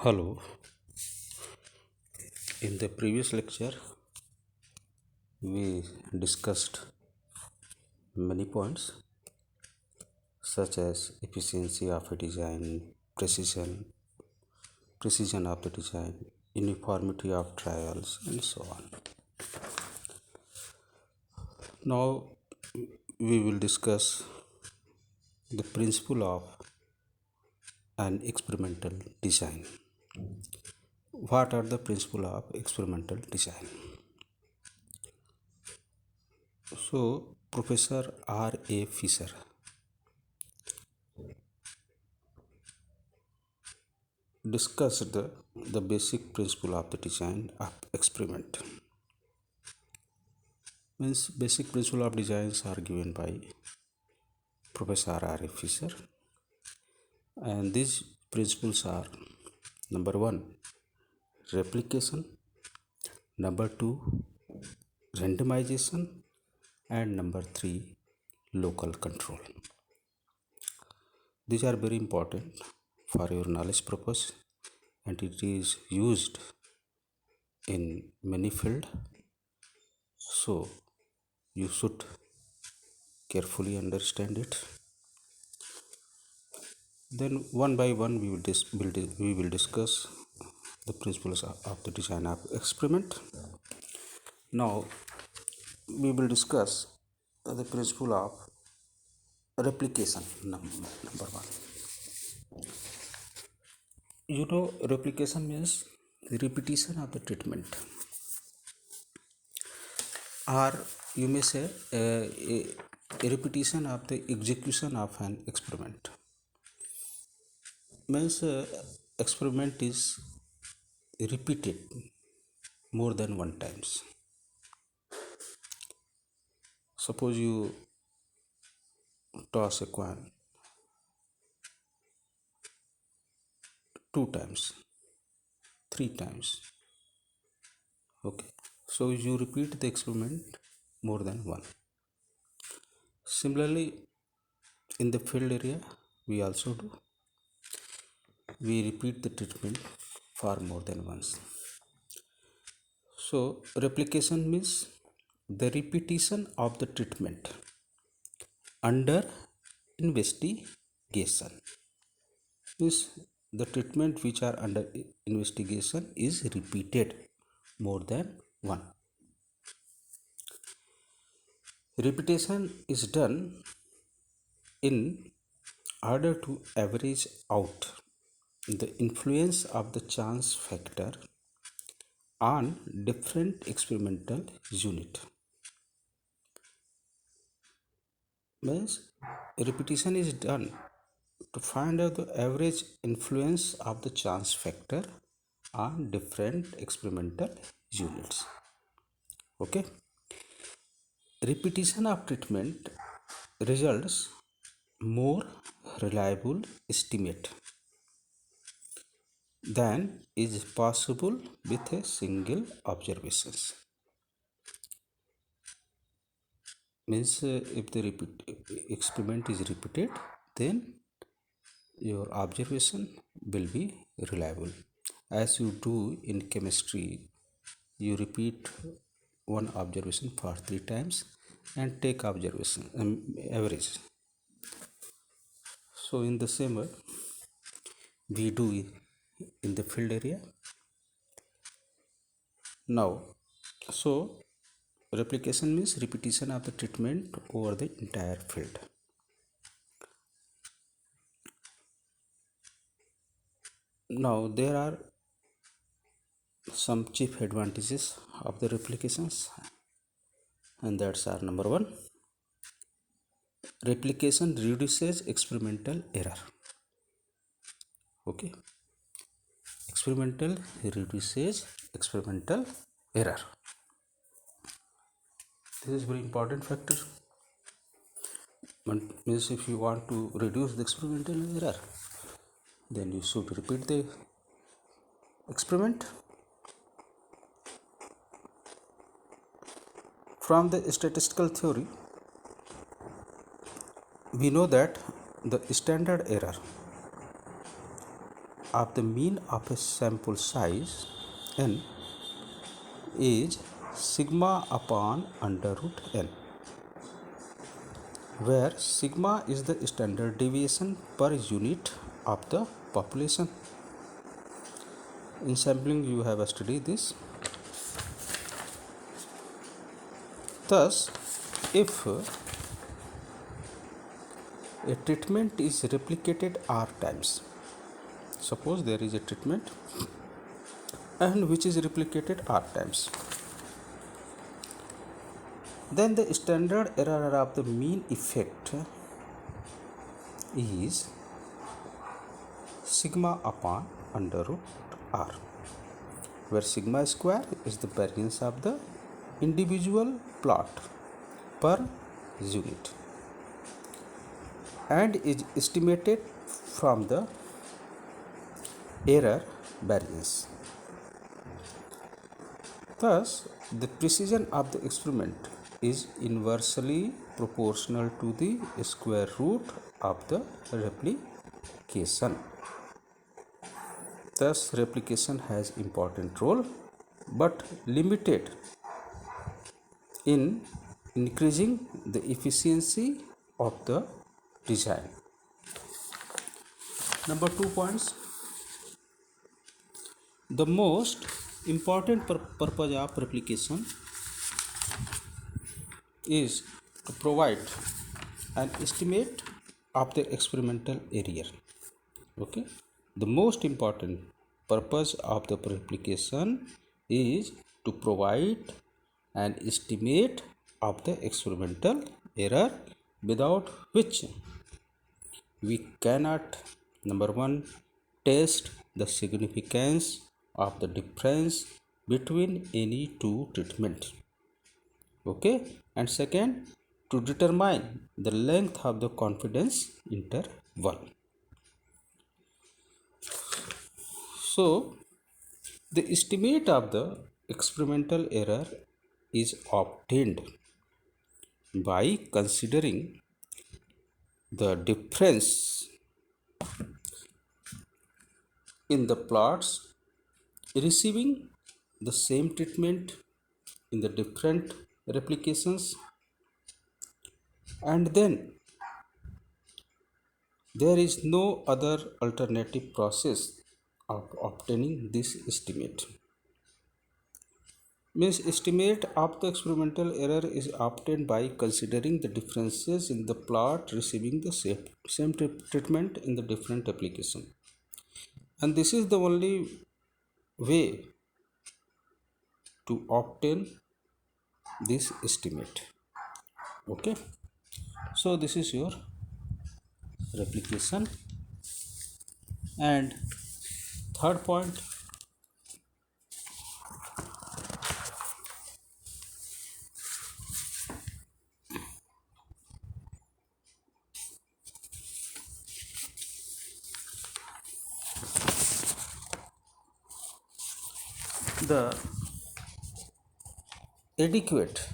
Hello. In the previous lecture, we discussed many points such as efficiency of a design, precision of the design, uniformity of trials, and so on. Now, we will discuss the principle of an experimental design. What are the principle of experimental design? So, Professor R. A. Fisher discussed the basic principle of the design of experiment. Means basic principle of designs are given by Professor R. A. Fisher, and these principles are: number one, replication; number two, randomization; and number three, local control. These are very important for your knowledge purpose, and it is used in many fields. So you should carefully understand it. Then one by one we will discuss the principles of the design of experiment. Now we will discuss the principle of replication. Number one. Replication means the repetition of the treatment, or you may say a repetition of the execution of an experiment. Means experiment is repeated more than one times. Suppose you toss a coin two times, three times. Okay, so you repeat the experiment more than one. Similarly, in the field area, we also do. We repeat the treatment far more than once. So, replication means the repetition of the treatment under investigation. Means the treatment which are under investigation is repeated more than one. Repetition is done in order to average out the influence of the chance factor on different experimental unit. Means repetition is done to find out the average influence of the chance factor on different experimental units. Okay, repetition of treatment results more reliable estimate than is possible with a single observations. Means if the experiment is repeated, then your observation will be reliable. As you do in chemistry, you repeat one observation for 3 times and take observation average. So in the same way we do in the field area. Now, so replication means repetition of the treatment over the entire field. Now there are some chief advantages of the replications, and that's are: number one, replication reduces experimental error. Okay, experimental reduces experimental error. This is very important factor. Means if you want to reduce the experimental error, then you should repeat the experiment. From the statistical theory, we know that the standard error of the mean of a sample size n is sigma upon under root n, where sigma is the standard deviation per unit of the population. In sampling you have studied this. Thus, if a treatment is replicated r times, suppose there is a treatment and which is replicated r times, then the standard error of the mean effect is sigma upon under root r, where sigma square is the variance of the individual plot per unit and is estimated from the error variance. Thus, the precision of the experiment is inversely proportional to the square root of the replication. Thus, replication has important role but limited in increasing the efficiency of the design. Number 2 points. The most important purpose of replication is to provide an estimate of the experimental area. Okay, the most important purpose of the replication is to provide an estimate of the experimental error, without which we cannot, number one, test the significance of the difference between any two treatments. Okay, and second, to determine the length of the confidence interval. So, the estimate of the experimental error is obtained by considering the difference in the plots receiving the same treatment in the different replications, and then there is no other alternative process of obtaining this estimate. Means estimate of the experimental error is obtained by considering the differences in the plot receiving the same treatment in the different application, and this is the only way to obtain this estimate. Okay, so this is your replication. And third point, the adequate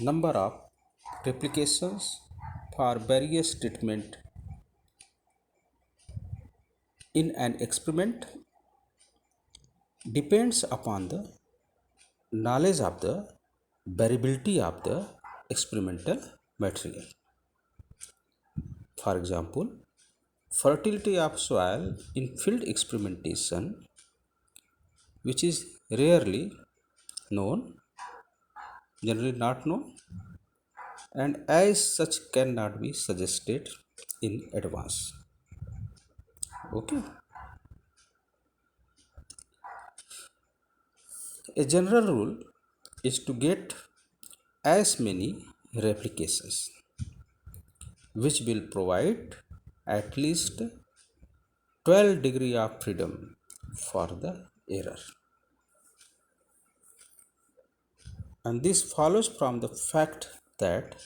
number of replications for various treatment in an experiment depends upon the knowledge of the variability of the experimental material. For example, fertility of soil in field experimentation, which is rarely known, generally not known, and as such cannot be suggested in advance. Okay, a general rule is to get as many replications which will provide at least 12 degree of freedom for the error, and this follows from the fact that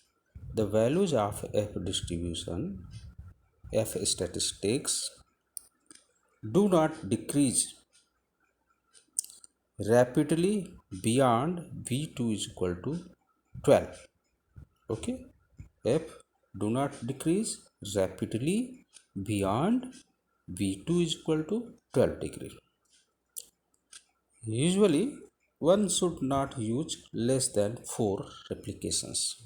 the values of f distribution, f statistics, do not decrease rapidly beyond v2 is equal to 12. Okay, f do not decrease rapidly beyond V2 is equal to 12 degree. Usually, one should not use less than 4 replications.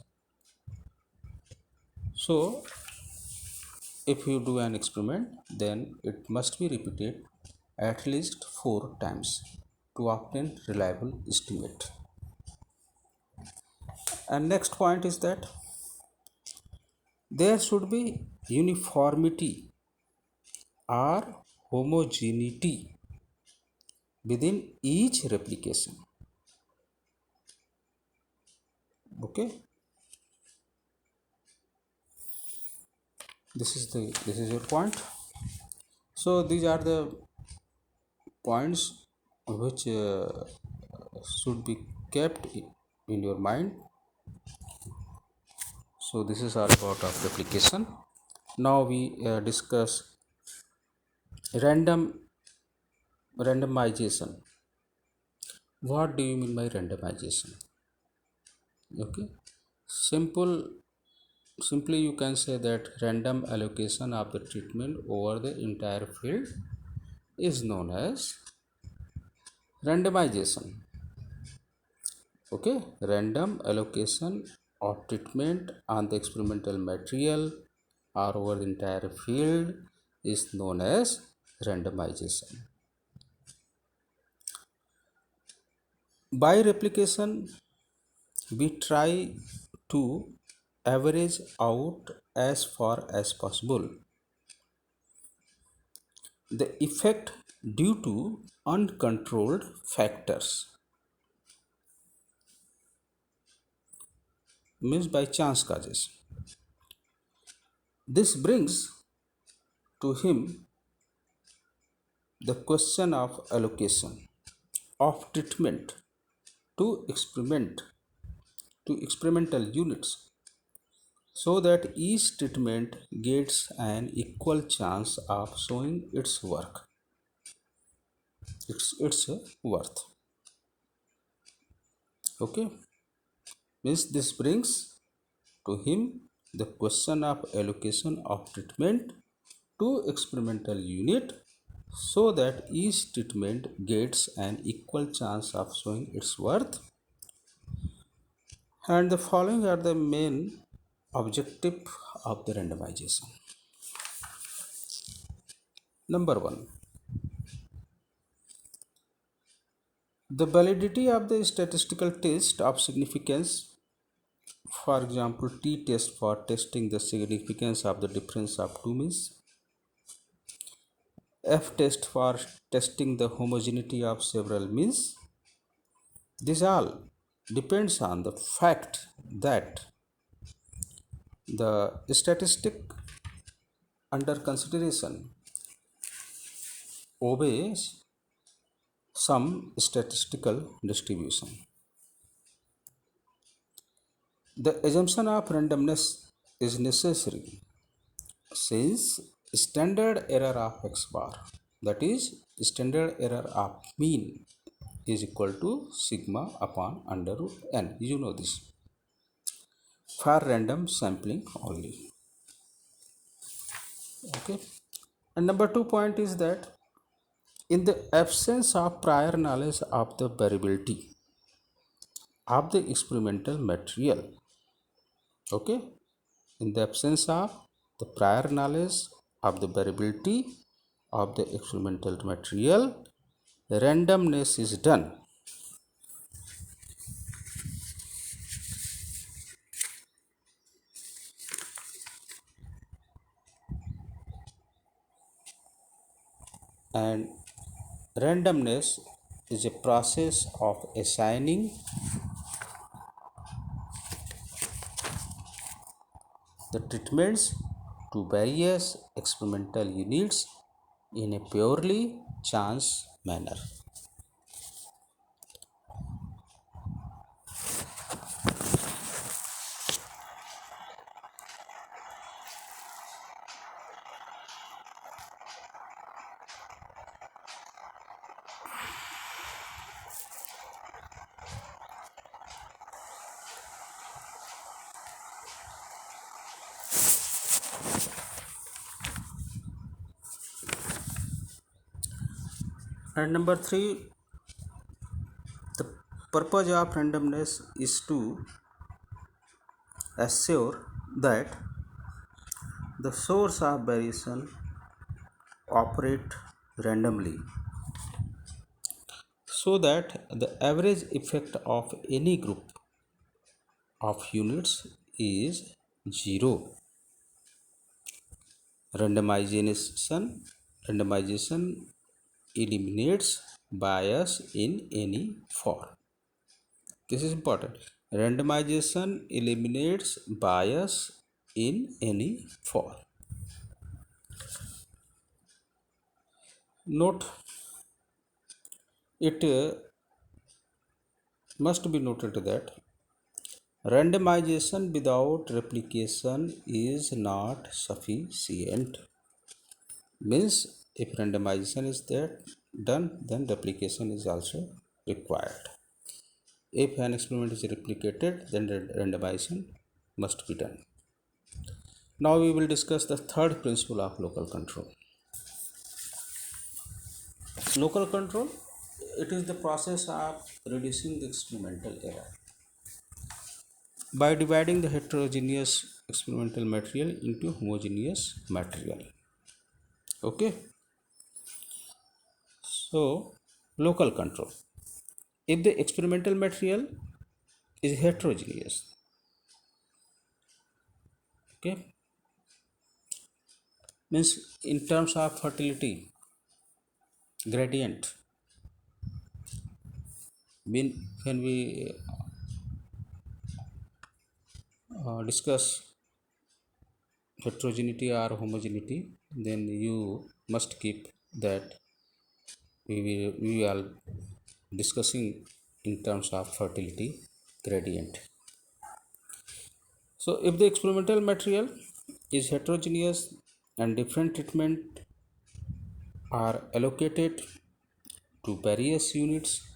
So, if you do an experiment, then it must be repeated at least 4 times to obtain reliable estimate. And next point is that there should be uniformity or homogeneity within each replication. Okay, this is your point. So these are the points which should be kept in your mind. So this is all about of replication. Now we discuss random randomization. What do you mean by randomization? Okay, simple simply you can say that random allocation of the treatment over the entire field is known as randomization. Okay, random allocation of treatment on the experimental material or over the entire field is known as randomization. By replication, we try to average out as far as possible the effect due to uncontrolled factors, means by chance causes. This brings to him the question of allocation of treatment to experimental units so that each treatment gets an equal chance of showing its worth. Okay, means this brings to him the question of allocation of treatment to experimental unit so that each treatment gets an equal chance of showing its worth. And the following are the main objective of the randomization. Number one, the validity of the statistical test of significance. For example, t test for testing the significance of the difference of two means, f test for testing the homogeneity of several means. This all depends on the fact that the statistic under consideration obeys some statistical distribution. The assumption of randomness is necessary since standard error of x bar, that is standard error of mean, is equal to sigma upon under root n. You know this for random sampling only. Okay, and number 2 point is that in the absence of prior knowledge of the variability of the experimental material, okay, in the absence of the prior knowledge of the variability of the experimental material, randomness is done. And randomness is a process of assigning the treatments to various experimental units in a purely chance manner. And number 3, the purpose of randomness is to assure that the source of variation operate randomly so that the average effect of any group of units is 0. Randomization eliminates bias in any form. This is important. Randomization eliminates bias in any form. Note, it must be noted that randomization without replication is not sufficient. Means if randomization is there done, then replication is also required. If an experiment is replicated, then randomization must be done. Now we will discuss the third principle of local control. Local control, it is the process of reducing the experimental error by dividing the heterogeneous experimental material into homogeneous material. Okay, so local control. If the experimental material is heterogeneous, okay, means in terms of fertility gradient, when we discuss heterogeneity or homogeneity, then you must keep that we are discussing in terms of fertility gradient. So if the experimental material is heterogeneous and different treatment are allocated to various units,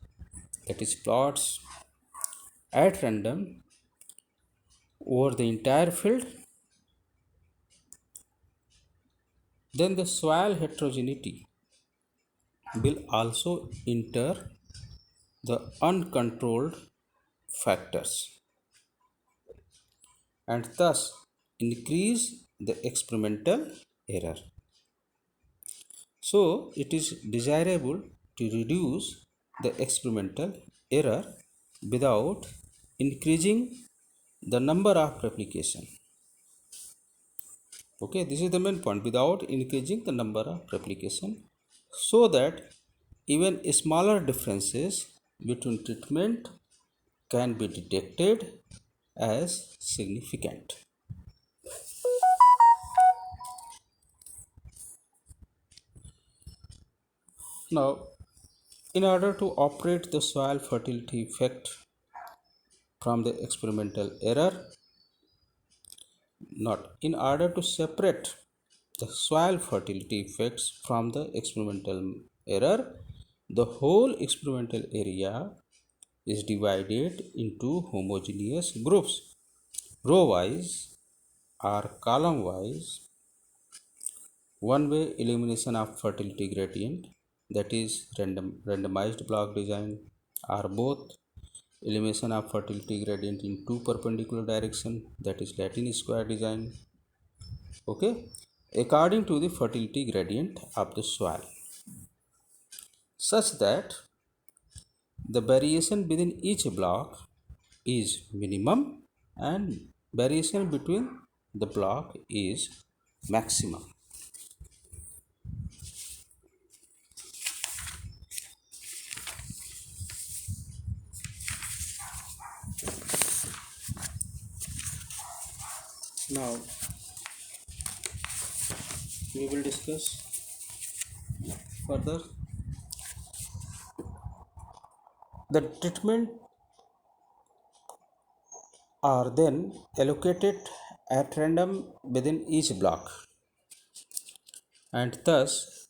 that is plots, at random over the entire field, then the soil heterogeneity will also enter the uncontrolled factors and thus increase the experimental error. So it is desirable to reduce the experimental error without increasing the number of replication. Okay, this is the main point, without increasing the number of replication, so that even smaller differences between treatment can be detected as significant. Now, in order to operate the soil fertility effect from the experimental error, not in order to separate the soil fertility effects from the experimental error, the whole experimental area is divided into homogeneous groups, row wise or column wise. One way elimination of fertility gradient, that is randomized block design, or both elimination of fertility gradient in two perpendicular direction, that is Latin square design. Okay, according to the fertility gradient of the soil, such that the variation within each block is minimum and variation between the block is maximum. Now we will discuss further the treatment are then allocated at random within each block, and thus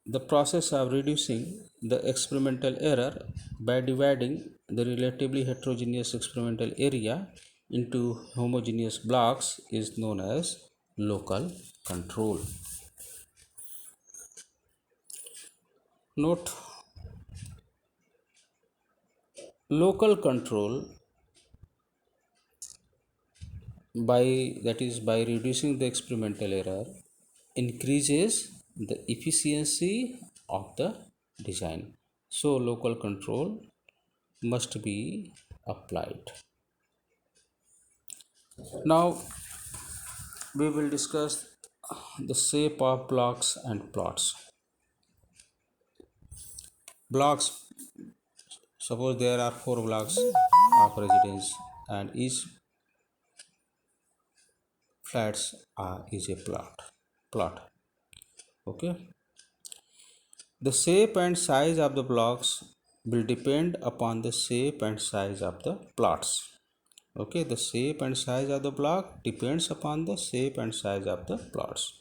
the process of reducing the experimental error by dividing the relatively heterogeneous experimental area into homogeneous blocks is known as local control. Note, local control, by reducing the experimental error, increases the efficiency of the design. So local control must be applied. Now we will discuss the shape of blocks and plots. Blocks, suppose there are four blocks of residence and each flats is a plot. Okay, the shape and size of the blocks will depend upon the shape and size of the plots. Okay, the shape and size of the block depends upon the shape and size of the plots.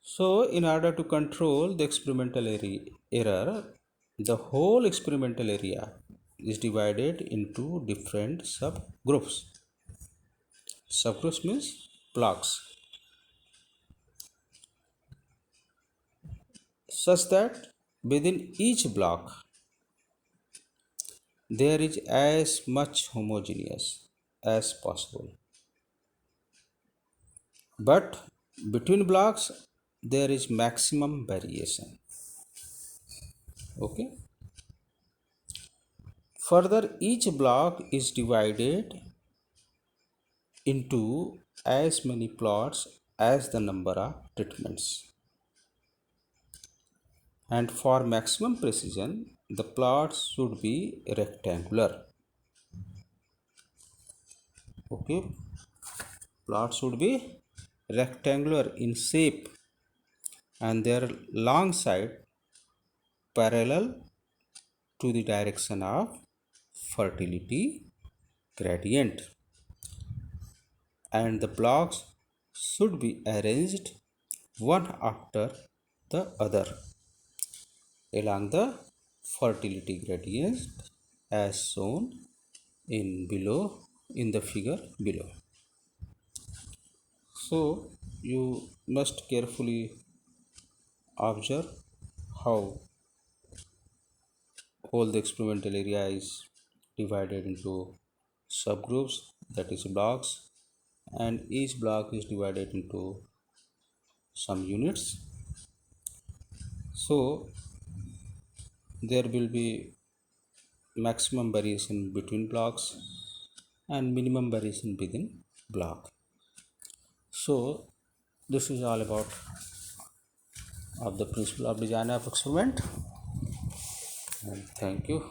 So in order to control the experimental error, the whole experimental area is divided into different subgroups. Subgroups means blocks, such that within each block there is as much homogeneous as possible. But between blocks there is maximum variation. Okay. Further, each block is divided into as many plots as the number of treatments. And for maximum precision, the plots should be rectangular. Okay, plots should be rectangular in shape and their long side parallel to the direction of fertility gradient, and the blocks should be arranged one after the other along the fertility gradient as shown in the figure below. So you must carefully observe how whole the experimental area is divided into subgroups, that is blocks, and each block is divided into some units. So there will be maximum variation between blocks and minimum variation within block. So this is all about of the principle of design of experiment, and thank you.